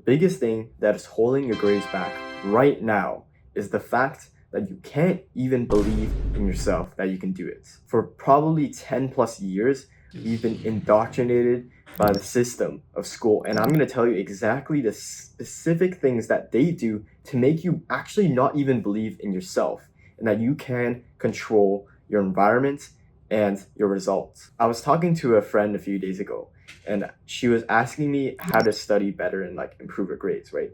biggest thing that is holding your grades back right now is the fact that you can't even believe in yourself that you can do it. For probably 10 plus years, we've been indoctrinated by the system of school. And I'm going to tell you exactly the specific things that they do to make you actually not even believe in yourself and that you can control your environment and your results. I was talking to a friend a few days ago, and she was asking me how to study better and like improve her grades, right?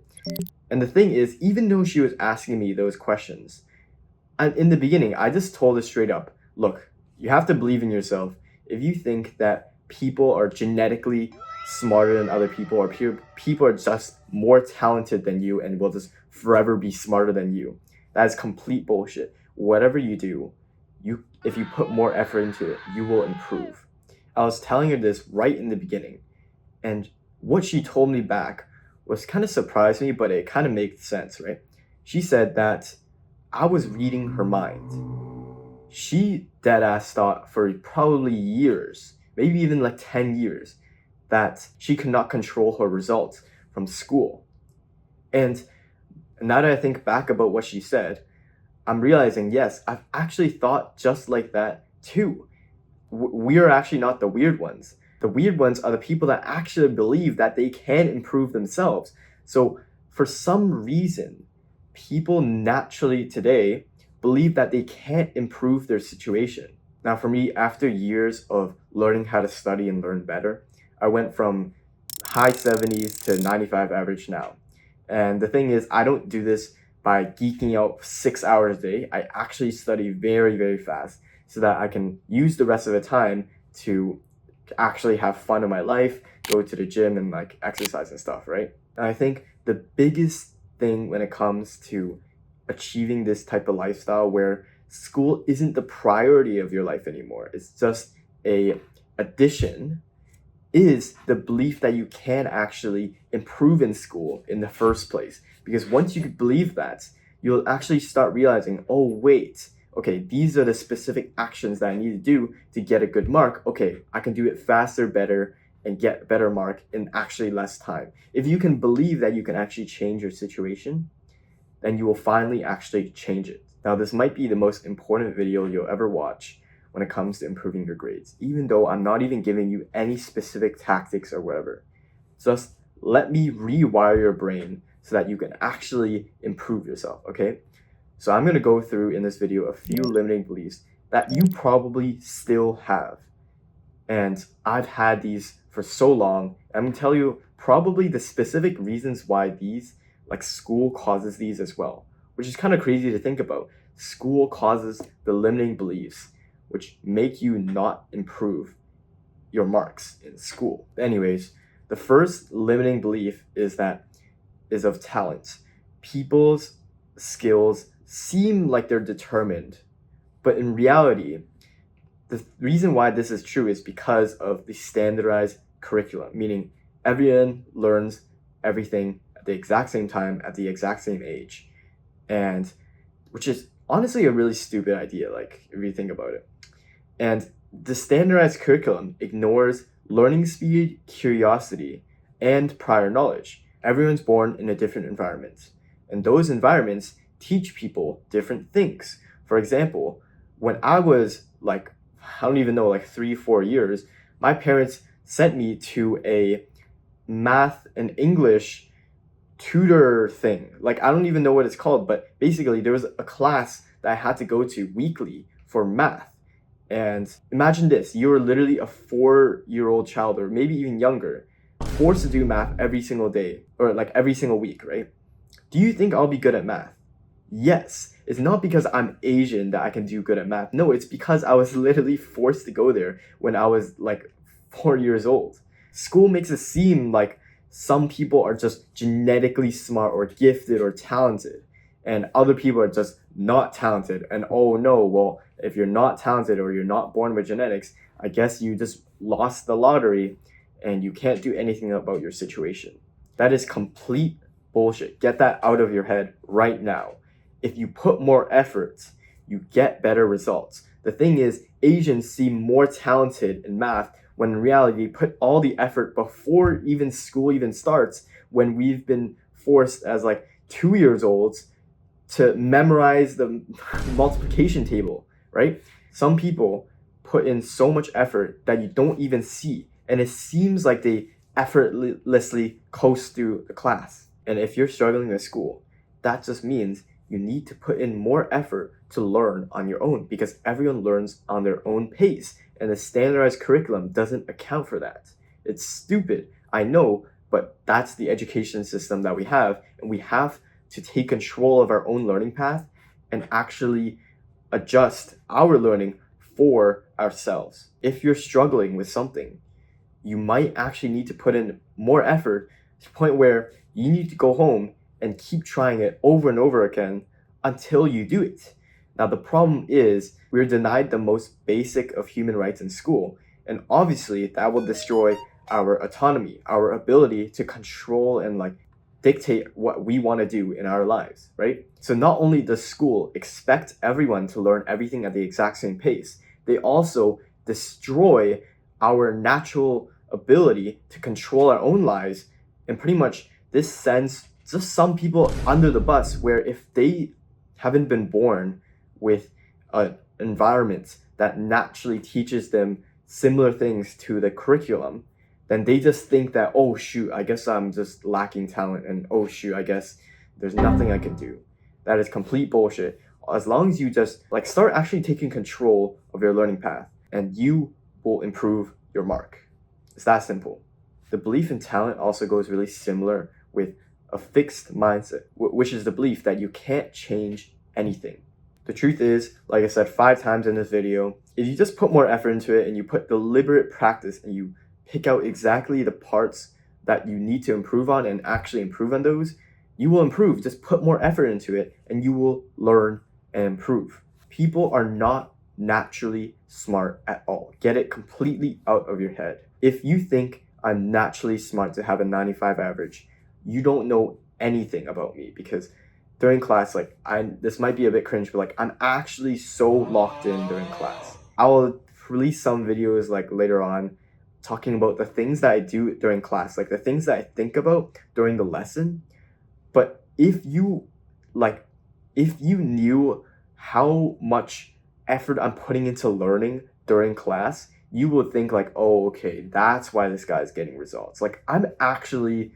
And the thing is, even though she was asking me those questions, in the beginning, I just told her straight up, look, you have to believe in yourself. If you think that people are genetically smarter than other people, or people are just more talented than you and will just forever be smarter than you, that is complete bullshit. Whatever you do, if you put more effort into it, you will improve. I was telling her this right in the beginning, and what she told me back was kind of surprised me, but it kind of made sense, right? She said that I was reading her mind. She deadass thought for probably years, maybe even like 10 years, that she could not control her results from school. And now that I think back about what she said, I'm realizing, yes, I've actually thought just like that too. We are actually not the weird ones. The weird ones are the people that actually believe that they can improve themselves. So for some reason, people naturally today believe that they can't improve their situation. Now for me, after years of learning how to study and learn better, I went from high 70s to 95 average now. And the thing is, I don't do this by geeking out 6 hours a day. I actually study very, very fast so that I can use the rest of the time to actually have fun in my life, go to the gym and like exercise and stuff, right? And I think the biggest thing when it comes to achieving this type of lifestyle where school isn't the priority of your life anymore, it's just a addition, is the belief that you can actually improve in school in the first place. Because once you believe that, you'll actually start realizing, oh wait, okay, these are the specific actions that I need to do to get a good mark. Okay, I can do it faster, better, and get a better mark in actually less time. If you can believe that you can actually change your situation, then you will finally actually change it. Now, this might be the most important video you'll ever watch when it comes to improving your grades, even though I'm not even giving you any specific tactics or whatever. Just let me rewire your brain so that you can actually improve yourself, okay? So I'm gonna go through in this video a few limiting beliefs that you probably still have. And I've had these for so long. I'm gonna tell you probably the specific reasons why these, like school causes these as well, which is kind of crazy to think about. School causes the limiting beliefs which make you not improve your marks in school. Anyways, the first limiting belief is of talent. People's skills seem like they're determined, but in reality, the reason why this is true is because of the standardized curriculum, meaning everyone learns everything at the exact same time, at the exact same age, and which is honestly a really stupid idea, like if you think about it. And the standardized curriculum ignores learning speed, curiosity, and prior knowledge. Everyone's born in a different environment, and those environments teach people different things. For example, when I was like, I don't even know, like 3-4 years, my parents sent me to a math and English tutor thing. Like, I don't even know what it's called, but basically there was a class that I had to go to weekly for math. And imagine this, you're literally a 4-year-old child, or maybe even younger, forced to do math every single day, or like every single week, right? Do you think I'll be good at math? Yes. It's not because I'm Asian that I can do good at math. No, it's because I was literally forced to go there when I was like 4 years old. School makes it seem like some people are just genetically smart or gifted or talented, and other people are just not talented. And oh no, well, if you're not talented or you're not born with genetics, I guess you just lost the lottery and you can't do anything about your situation. That is complete bullshit. Get that out of your head right now. If you put more effort, you get better results. The thing is, Asians seem more talented in math when in reality, they put all the effort before even school even starts when we've been forced as like 2 years olds to memorize the multiplication table, right? Some people put in so much effort that you don't even see, and it seems like they effortlessly coast through the class. And if you're struggling with school, that just means you need to put in more effort to learn on your own, because everyone learns on their own pace, and the standardized curriculum doesn't account for that. It's stupid, I know, but that's the education system that we have, and we have to take control of our own learning path and actually adjust our learning for ourselves. If you're struggling with something, you might actually need to put in more effort to the point where you need to go home and keep trying it over and over again until you do it. Now, the problem is we're denied the most basic of human rights in school, and obviously that will destroy our autonomy, our ability to control and like dictate what we want to do in our lives, right? So not only does school expect everyone to learn everything at the exact same pace, they also destroy our natural ability to control our own lives. And pretty much this sends just some people under the bus, where if they haven't been born with an environment that naturally teaches them similar things to the curriculum, then they just think that, oh shoot, I guess I'm just lacking talent, and oh shoot, I guess there's nothing I can do. That is complete bullshit. As long as you just like start actually taking control of your learning path, and you will improve your mark. It's that simple. The belief in talent also goes really similar with a fixed mindset, which is the belief that you can't change anything. The truth is, like I said 5 times in this video, if you just put more effort into it and you put deliberate practice and you pick out exactly the parts that you need to improve on and actually improve on those, you will improve. Just put more effort into it and you will learn and improve. People are not naturally smart at all. Get it completely out of your head. If you think I'm naturally smart to have a 95 average, you don't know anything about me, because during class, like this might be a bit cringe, but like I'm actually so locked in during class. I will release some videos like later on talking about the things that I do during class, like the things that I think about during the lesson. But if you knew how much effort I'm putting into learning during class, you would think like, oh, okay, that's why this guy's getting results. Like I'm actually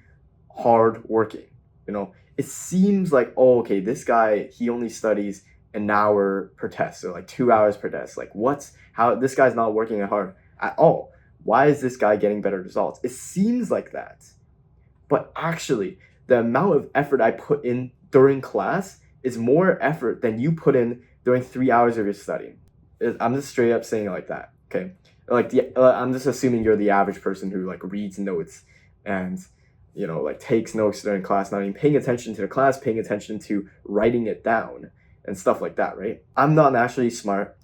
hard working, you know. It seems like, oh, okay, this guy, he only studies an hour per test, or like 2 hours per test. Like how this guy's not working hard at all. Why is this guy getting better results? It seems like that. But actually, the amount of effort I put in during class is more effort than you put in during 3 hours of your studying. I'm just straight up saying it like that, okay? Like I'm just assuming you're the average person who like reads notes and, you know, like takes notes during class, not even paying attention to the class, paying attention to writing it down and stuff like that, right? I'm not naturally smart,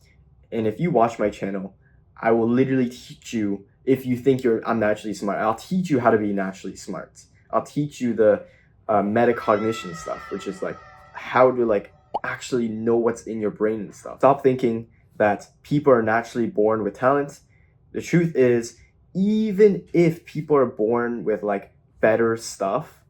and if you watch my channel, I will literally teach you. If you think I'm naturally smart, I'll teach you how to be naturally smart. I'll teach you the metacognition stuff, which is like how to like actually know what's in your brain and stuff. Stop thinking that people are naturally born with talent. The truth is, even if people are born with like better stuff,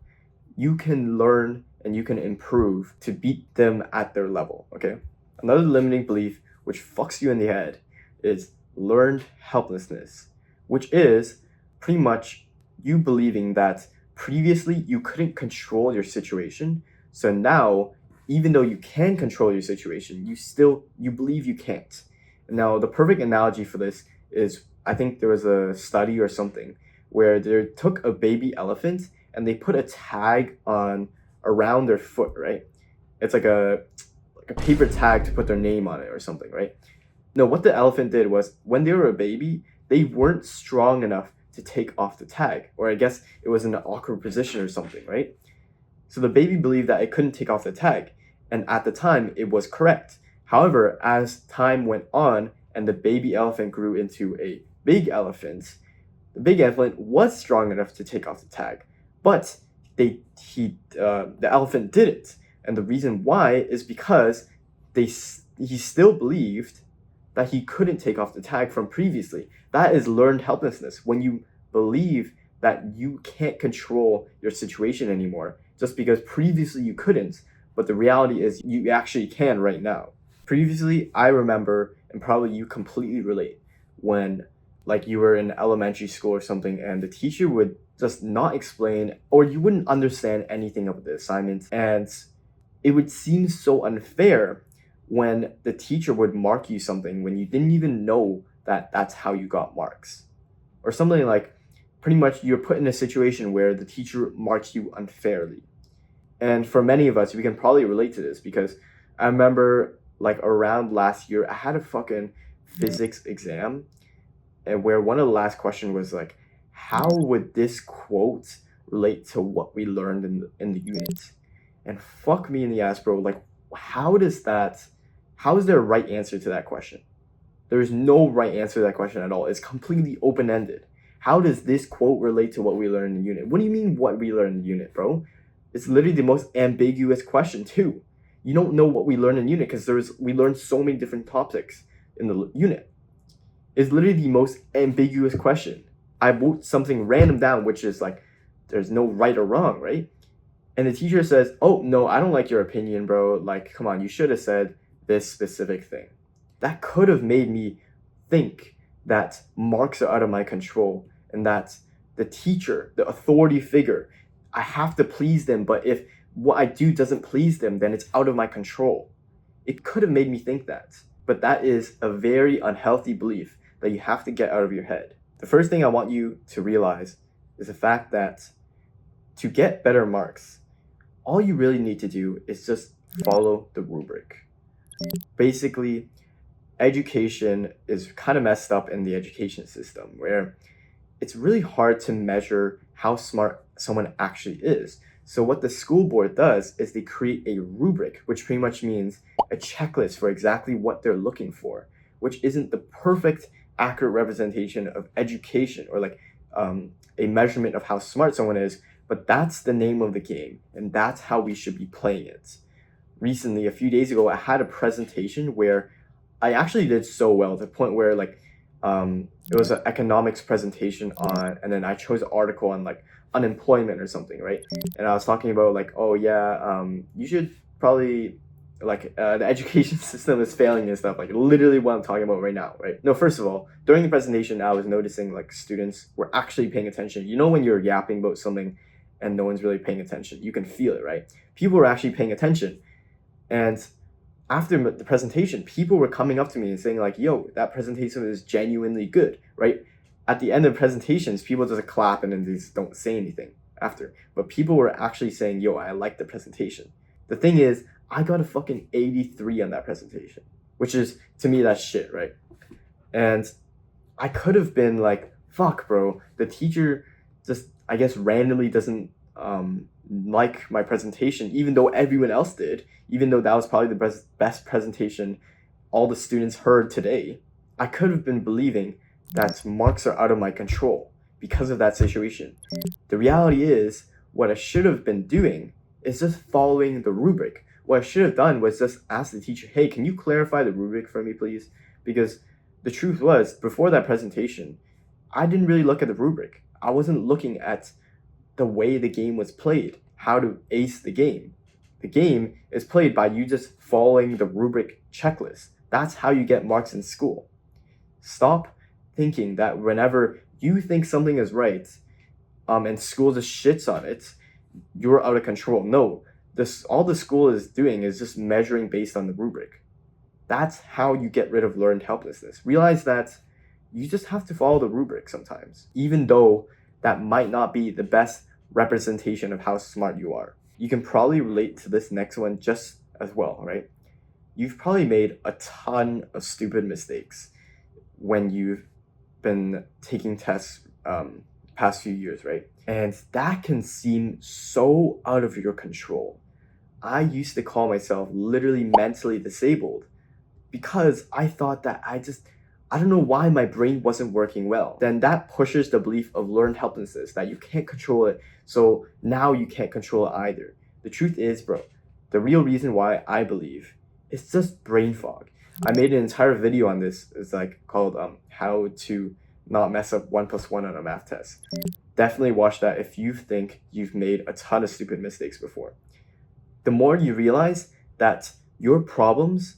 you can learn and you can improve to beat them at their level, okay? Another limiting belief which fucks you in the head is learned helplessness, which is pretty much you believing that previously you couldn't control your situation, so now even though you can control your situation, you believe you can't. Now the perfect analogy for this is, I think there was a study or something where they took a baby elephant and they put a tag on around their foot, right? It's like a paper tag to put their name on it or something, right? No, what the elephant did was, when they were a baby, they weren't strong enough to take off the tag, or I guess it was in an awkward position or something, right? So the baby believed that it couldn't take off the tag, and at the time it was correct. However, as time went on and the baby elephant grew into a big elephant, the big elephant was strong enough to take off the tag, but the elephant didn't, and the reason why is because he still believed that he couldn't take off the tag from previously. That is learned helplessness. When you believe that you can't control your situation anymore just because previously you couldn't, but the reality is you actually can right now. Previously, I remember, and probably you completely relate, when like you were in elementary school or something and the teacher would just not explain, or you wouldn't understand anything of the assignment, and it would seem so unfair when the teacher would mark you something when you didn't even know that that's how you got marks. Or something like, pretty much you're put in a situation where the teacher marks you unfairly. And for many of us, we can probably relate to this because I remember like around last year, I had a fucking physics exam, and where one of the last questions was like, how would this quote relate to what we learned in the unit? And fuck me in the ass, bro. Like, how is there a right answer to that question? There is no right answer to that question at all. It's completely open-ended. How does this quote relate to what we learned in the unit? What do you mean what we learned in the unit, bro? It's literally the most ambiguous question too. You don't know what we learned in unit because we learned so many different topics in the unit. It's literally the most ambiguous question. I wrote something random down, which is like, there's no right or wrong, right? And the teacher says, oh, no, I don't like your opinion, bro. Like, come on, you should have said this specific thing. That could have made me think that marks are out of my control and that the teacher, the authority figure, I have to please them. But if what I do doesn't please them, then it's out of my control. It could have made me think that. But that is a very unhealthy belief that you have to get out of your head. The first thing I want you to realize is the fact that to get better marks, all you really need to do is just follow the rubric. Basically, education is kind of messed up in the education system where it's really hard to measure how smart someone actually is. So what the school board does is they create a rubric, which pretty much means a checklist for exactly what they're looking for, which isn't the perfect, accurate representation of education or like a measurement of how smart someone is, but that's the name of the game, and that's how we should be playing it. Recently, a few days ago, I had a presentation where I actually did so well to the point where like it was an economics presentation on, and then I chose an article on like unemployment or something, right? And I was talking about like, oh yeah, you should probably like the education system is failing and stuff, like literally what I'm talking about right now, right? No, first of all, during the presentation, I was noticing like students were actually paying attention. You know when you're yapping about something and no one's really paying attention, you can feel it, right? People were actually paying attention. And after the presentation, people were coming up to me and saying like, yo, that presentation is genuinely good, right? At the end of presentations, people just clap and then they just don't say anything after. But people were actually saying, yo, I like the presentation. The thing is, I got a fucking 83 on that presentation, which is, to me, that's shit, right? And I could have been like, fuck, bro, the teacher just, I guess, randomly doesn't like my presentation, even though everyone else did, even though that was probably the best presentation all the students heard today. I could have been believing that marks are out of my control because of that situation. The reality is, what I should have been doing is just following the rubric. What I should have done was just ask the teacher, hey, can you clarify the rubric for me, please? Because the truth was, before that presentation, I didn't really look at the rubric. I wasn't looking at the way the game was played, how to ace the game. The game is played by you just following the rubric checklist. That's how you get marks in school. Stop thinking that whenever you think something is right, and school just shits on it, you're out of control. No, all the school is doing is just measuring based on the rubric. That's how you get rid of learned helplessness. Realize that you just have to follow the rubric sometimes, even though that might not be the best representation of how smart you are. You can probably relate to this next one just as well, right? You've probably made a ton of stupid mistakes when you've been taking tests past few years, right? And that can seem so out of your control. I used to call myself literally mentally disabled because I thought that I don't know why my brain wasn't working well. Then that pushes the belief of learned helplessness, that you can't control it, so now you can't control it either. The truth is, bro, the real reason why I believe is just brain fog. I made an entire video on this. It's like called how to not mess up 1+1 on a math test. Definitely watch that if you think you've made a ton of stupid mistakes before. The more you realize that your problems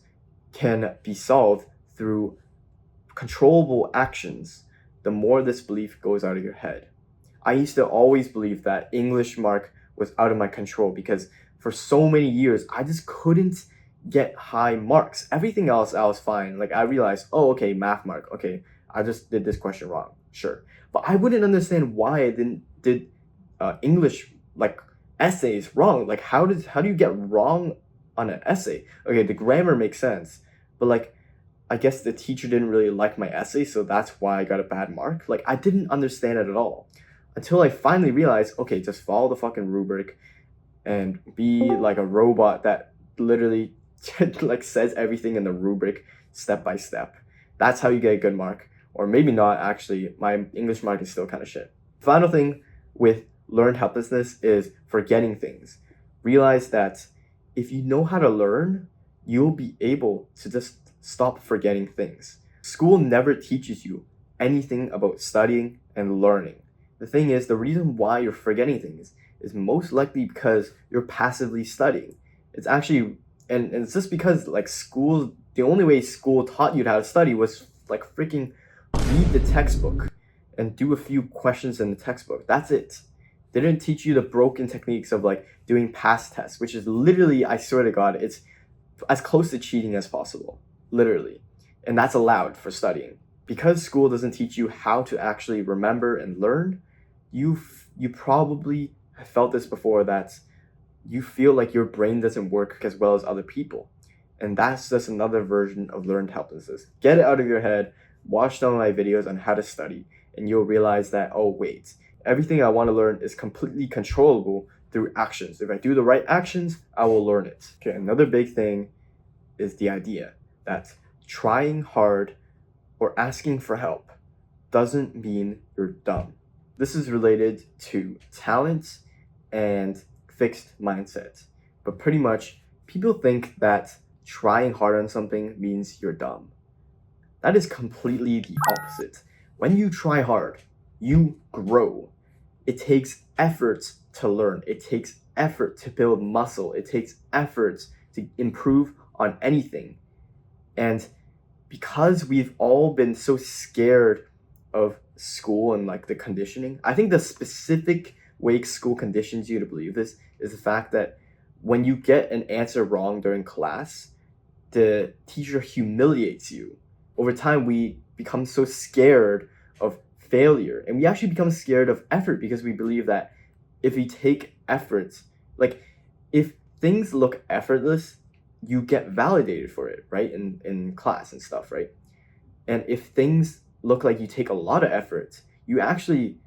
can be solved through controllable actions, the more this belief goes out of your head. I used to always believe that English mark was out of my control because for so many years I just couldn't get high marks. Everything else I was fine. Like I realized, oh okay, math mark. Okay, I just did this question wrong. Sure. But I wouldn't understand why I didn't did English like essays wrong. Like how do you get wrong on an essay? Okay, the grammar makes sense, but like I guess the teacher didn't really like my essay, so that's why I got a bad mark. Like I didn't understand it at all until I finally realized, okay, just follow the fucking rubric and be like a robot that literally like says everything in the rubric step by step. That's how you get a good mark. Or maybe not actually. My English mark is still kind of shit. Final thing with learned helplessness is forgetting things. Realize that if you know how to learn, you'll be able to just stop forgetting things. School never teaches you anything about studying and learning. The thing is, the reason why you're forgetting things is most likely because you're passively studying. It's actually, and it's just because like school, the only way school taught you how to study was like freaking read the textbook and do a few questions in the textbook. That's it. They didn't teach you the broken techniques of like doing past tests, which is literally, I swear to God, it's as close to cheating as possible. Literally. And that's allowed for studying. Because school doesn't teach you how to actually remember and learn, you probably have felt this before, that you feel like your brain doesn't work as well as other people. And that's just another version of learned helplessness. Get it out of your head, watch some of my videos on how to study, and you'll realize that, oh wait, everything I want to learn is completely controllable through actions. If I do the right actions, I will learn it. Okay, another big thing is the idea that trying hard or asking for help doesn't mean you're dumb. This is related to talent and fixed mindset. But pretty much, people think that trying hard on something means you're dumb. That is completely the opposite. When you try hard, you grow. It takes effort to learn. It takes effort to build muscle. It takes effort to improve on anything. And because we've all been so scared of school and like the conditioning, I think the specific way school conditions you to believe this is the fact that when you get an answer wrong during class, the teacher humiliates you. Over time, we become so scared of failure, and we actually become scared of effort because we believe that if we take efforts, like if things look effortless, you get validated for it, right? In class and stuff, right? And if things look like you take a lot of effort, you actually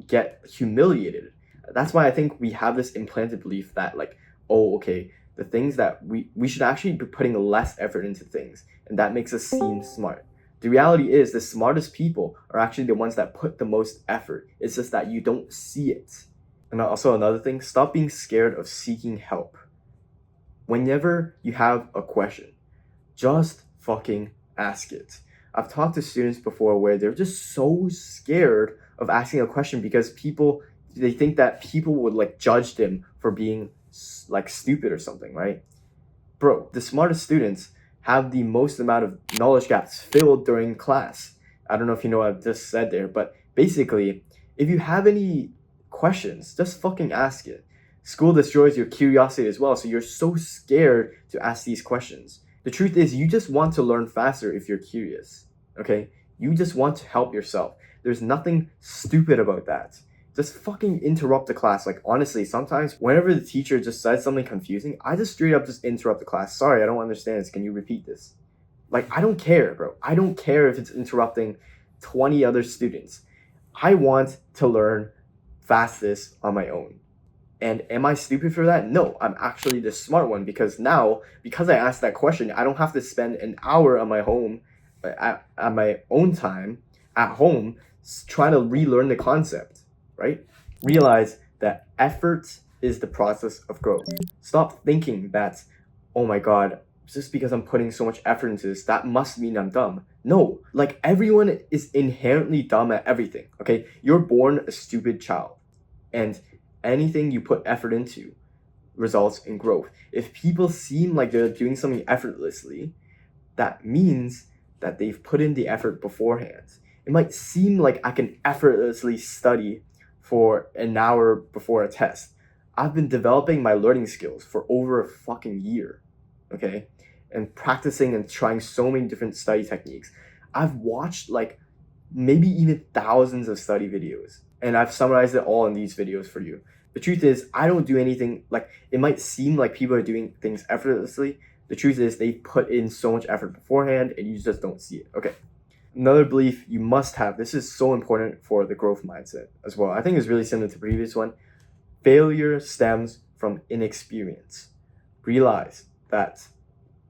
get humiliated. That's why I think we have this implanted belief that like, oh, okay, the things that we should actually be putting less effort into things, and that makes us seem smart. The reality is the smartest people are actually the ones that put the most effort. It's just that you don't see it. And also another thing, stop being scared of seeking help. Whenever you have a question, just fucking ask it. I've talked to students before where they're just so scared of asking a question because they think that people would like judge them for being like stupid or something, right? Bro, the smartest students have the most amount of knowledge gaps filled during class. I don't know if you know what I've just said there, but basically, if you have any questions, just fucking ask it. School destroys your curiosity as well, so you're so scared to ask these questions. The truth is, you just want to learn faster if you're curious, okay? You just want to help yourself. There's nothing stupid about that. Just fucking interrupt the class. Like, honestly, sometimes whenever the teacher just says something confusing, I just straight up just interrupt the class. Sorry, I don't understand this. Can you repeat this? Like, I don't care, bro. I don't care if it's interrupting 20 other students. I want to learn fastest on my own. And am I stupid for that? No, I'm actually the smart one because now, because I asked that question, I don't have to spend an hour on my home, at my own time, at home, trying to relearn the concept, right? Realize that effort is the process of growth. Stop thinking that, oh my God, just because I'm putting so much effort into this, that must mean I'm dumb. No, like everyone is inherently dumb at everything, okay? You're born a stupid child, and anything you put effort into results in growth. If people seem like they're doing something effortlessly, that means that they've put in the effort beforehand. It might seem like I can effortlessly study for an hour before a test. I've been developing my learning skills for over a fucking year, okay? And practicing and trying so many different study techniques. I've watched like maybe even thousands of study videos, and I've summarized it all in these videos for you. The truth is, I don't do anything like it might seem like people are doing things effortlessly. The truth is, they put in so much effort beforehand and you just don't see it. Okay. Another belief you must have, this is so important for the growth mindset as well. I think it's really similar to the previous one. Failure stems from inexperience. Realize that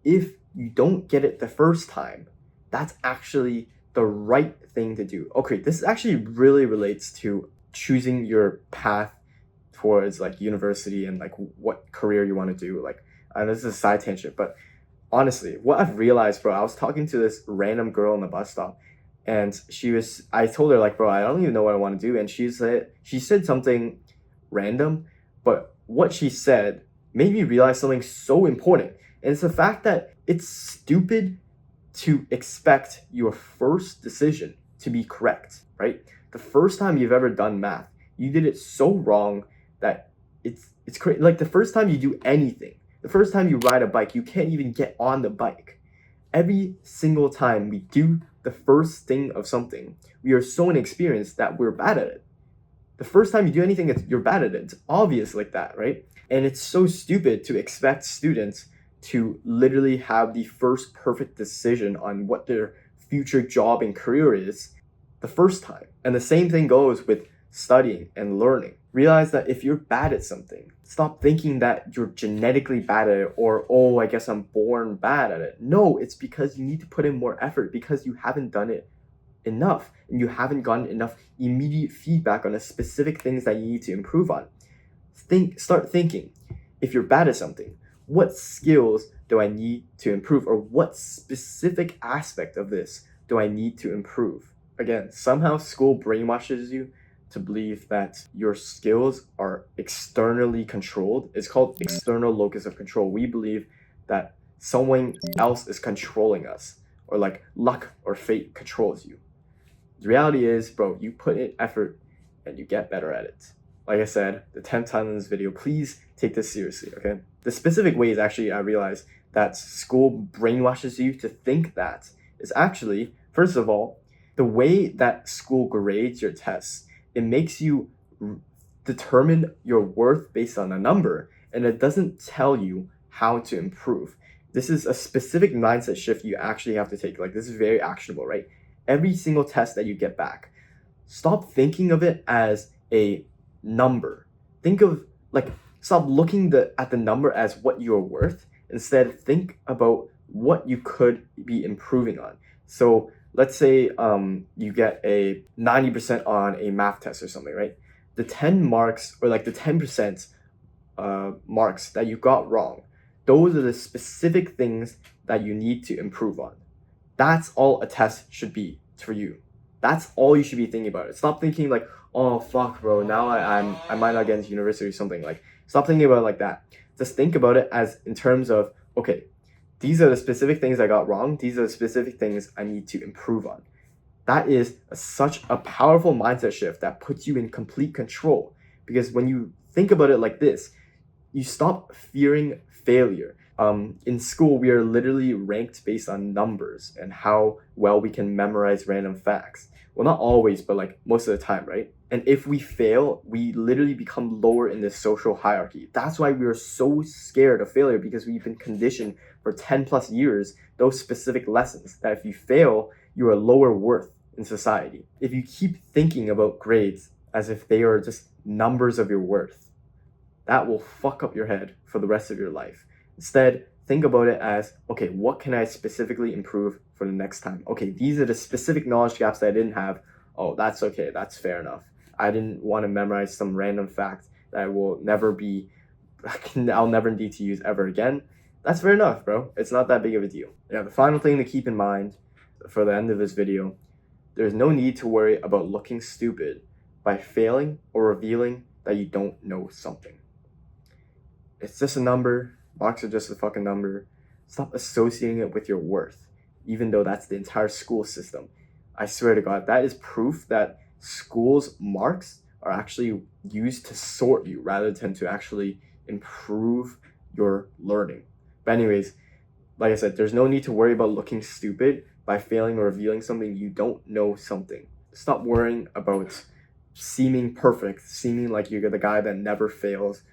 if you don't get it the first time, that's actually the right thing to do. Okay, this actually really relates to choosing your path towards like university and like what career you want to do. Like, I know this is a side tangent, but honestly, what I've realized, bro, I was talking to this random girl on the bus stop, and I told her like, bro, I don't even know what I want to do, and she said something random, but what she said made me realize something so important, and it's the fact that it's stupid to expect your first decision to be correct, right? The first time you've ever done math, you did it so wrong that it's crazy. Like the first time you do anything, the first time you ride a bike, you can't even get on the bike. Every single time we do the first thing of something, we are so inexperienced that we're bad at it. The first time you do anything, you're bad at it. It's obvious like that, right? And it's so stupid to expect students to literally have the first perfect decision on what their future job and career is the first time. And the same thing goes with studying and learning. Realize that if you're bad at something, stop thinking that you're genetically bad at it or, oh, I guess I'm born bad at it. No, it's because you need to put in more effort because you haven't done it enough and you haven't gotten enough immediate feedback on the specific things that you need to improve on. Start thinking, if you're bad at something, what skills do I need to improve, or what specific aspect of this do I need to improve? Again, somehow school brainwashes you to believe that your skills are externally controlled. It's called external locus of control. We believe that someone else is controlling us, or like luck or fate controls you. The reality is, bro, you put in effort and you get better at it. Like I said, the 10th time in this video, please take this seriously, okay? The specific ways actually I realized that school brainwashes you to think that is actually, first of all, the way that school grades your tests. It makes you determine your worth based on a number, and it doesn't tell you how to improve. This is a specific mindset shift you actually have to take. Like, this is very actionable, right? Every single test that you get back, stop thinking of it as a number. Stop looking at the number as what you're worth. Instead, think about what you could be improving on. So let's say you get a 90% on a math test or something, right? The 10 marks, or like the 10% marks that you got wrong, those are the specific things that you need to improve on. That's all a test should be for you. That's all you should be thinking about it. Stop thinking like, oh fuck, bro, now I might not get into university or something. Like, stop thinking about it like that. Just think about it as in terms of, okay, these are the specific things I got wrong. These are the specific things I need to improve on. That is such a powerful mindset shift that puts you in complete control. Because when you think about it like this, you stop fearing failure. In school, we are literally ranked based on numbers and how well we can memorize random facts. Well, not always, but like most of the time, right? And if we fail, we literally become lower in this social hierarchy. That's why we are so scared of failure, because we've been conditioned for 10 plus years, those specific lessons, that if you fail, you are lower worth in society. If you keep thinking about grades as if they are just numbers of your worth, that will fuck up your head for the rest of your life. Instead, think about it as, okay, what can I specifically improve for the next time? Okay, these are the specific knowledge gaps that I didn't have. Oh, that's okay, that's fair enough. I didn't want to memorize some random fact that I'll never need to use ever again. That's fair enough, bro. It's not that big of a deal. Yeah, the final thing to keep in mind for the end of this video, there's no need to worry about looking stupid by failing or revealing that you don't know something. It's just a number. Marks are just a fucking number. Stop associating it with your worth, even though that's the entire school system. I swear to God, that is proof that schools' marks are actually used to sort you rather than to actually improve your learning. But anyways, like I said, there's no need to worry about looking stupid by failing or revealing something you don't know something. Stop worrying about seeming perfect, seeming like you're the guy that never fails.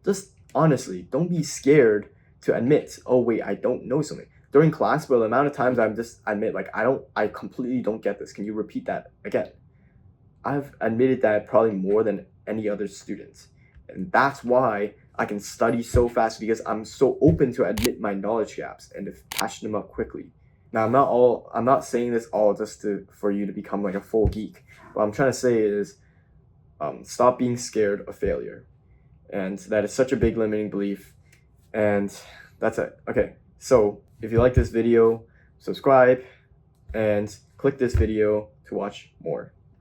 Just honestly, don't be scared to admit, oh wait, I don't know something. During class, but the amount of times I'm just admit like I completely don't get this. Can you repeat that again? I've admitted that probably more than any other student. And that's why I can study so fast, because I'm so open to admit my knowledge gaps and to patch them up quickly. Now I'm not saying this all just for you to become like a full geek. What I'm trying to say is stop being scared of failure. And that is such a big limiting belief. And that's it. Okay, so if you like this video, subscribe and click this video to watch more.